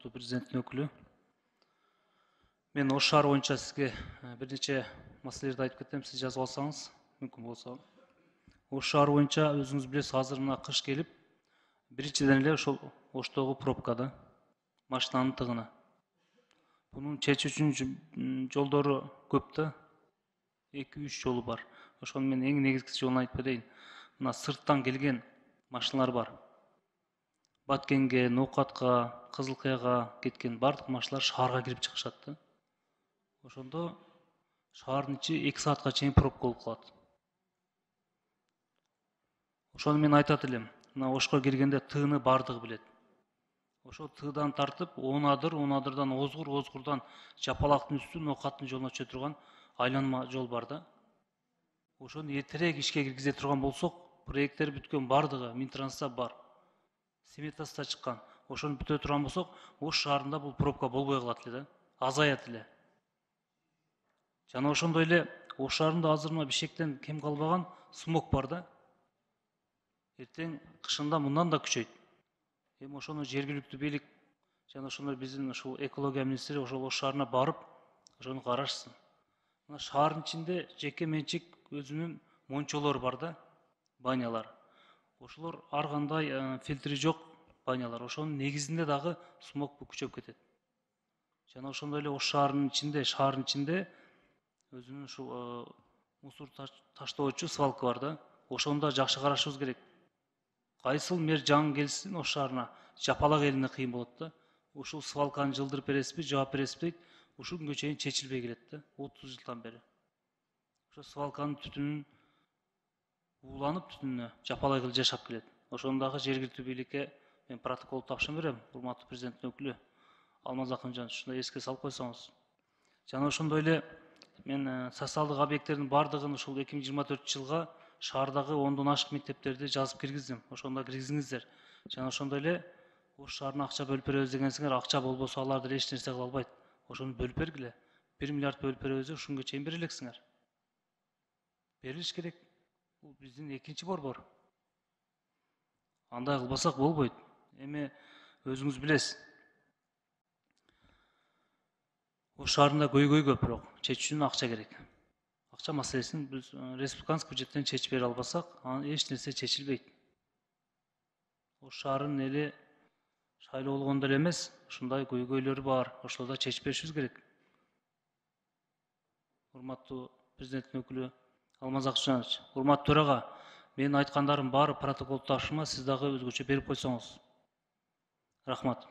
урматтуу президенттин өкүлү. Мен Ош шаары боюнча сизге бир нече маселелерди айтып кетем, сиз жазып алсаңыз мүмкүн болсо. Ош шаары боюнча өзүңүз билесиз, азыр мына кыш келип, биринчиден эле ошол Оштогу пробкада, машинанын тыгына. Бунун чечүүчү жолдору көп да, 2-3 жолу бар. Ошонун мен эң негизгиси жолун айтып кетейин. Мына сырттан келген машиналар бар. Баткенге, Ноокатка, Кызылкаяга кеткен бардык машиналар шаарга кирип чыгышат да. Ошондо шаардын ичи 2 саатка чейин пробка болуп калат. Ошону мен айтат элем. Мына Ошко киргенде тыыны бардыгы билет. Ошол тыыдан тартып 10 адырдан Озгурдан Жапалактын үстү Ноокаттын жолуна түшө турган айланма жол бар да. Ошону эртерээк ишке киргизе турган болсок, проекттер бүткөн бардыгы Минтрансда бар. Сметасы да чыккан. Ошону бүтө турган болсок, Ош шаарында бул пробка болбой калат эле да, азаят эле. Жана ошондой эле Ош шаарында азыр мына бишектен кем калбаган смог бар да. Эртең кышында мындан да күчөйт. Эми ошону жергиликтүү бийлик жана ошондой биздин ушул экология министри ошол Ош шаарына барып, ошону карашсын. Мына шаардын ичинде жеке менчик өзүнүн мончолору бар да, банялар. Ошолор ар кандай фильтри жок банялар. Ошонун негизинде дагы смог күчөп кетет. Жана ошондой эле Ош шаарынын ичинде өзүнүн ушул мусор таштоочу свалка бар да. Ошону да жакшы карашыбыз керек. Кайсыл мэр жаңы келсин Ош шаарына, Жапалак элине кыйын болот да. Ушул свалканы жылдырып бересизби, жаап бересизби дейт. Ушул күнгө чейин чечилбей келет да, 30 жылдан бери. Ошо свалканын түтүнүн ууланып түтүнүнө Жапалак эл жашап келет. Ошону дагы жергиликтүү бийликке мен протокол тапшырып берем, урматтуу президенттин өкүлү Алмаз Акынжан, ушундай эске салып койсоңуз. Жана ошондой эле мен социалдык объекттердин бардыгын ушул 2024 жылга шаардагы 10дон ашык мектептерди жазып киргиздим. Ошондо киргизиңиздер. Жана ошондой эле Ош шаарына акча бөлүп беребиз дегенсиңер, акча болбосо алар эч нерсе кыла албайт. Ошону бөлүп бергиле. 1 миллиард бөлүп беребиз, ушунга чейин бере элексиңер. Берилиш керек. Бул биздин экинчи борбор. Андай кылбасак болбойт. Эми өзүңүз билесиз. Ош шаарында көйгөй көп, бирок чечүү үчүн акча керек. Акча маселесин биз республиканский бюджеттен чечип бере албасак, эч нерсе чечилбейт. Ош шаарынын эли шайлоолгондо эле эмес, ушундай көйгөйлөрү бар. Ошолорду да чечип беришибиз керек. Урматтуу президенттин өкүлү Алмаз Акынжанович, урматтуу төрага, менин айткандарым баары протоколду тапшырма, сиз дагы өзгөчө берип койсоңуз. Рахмат.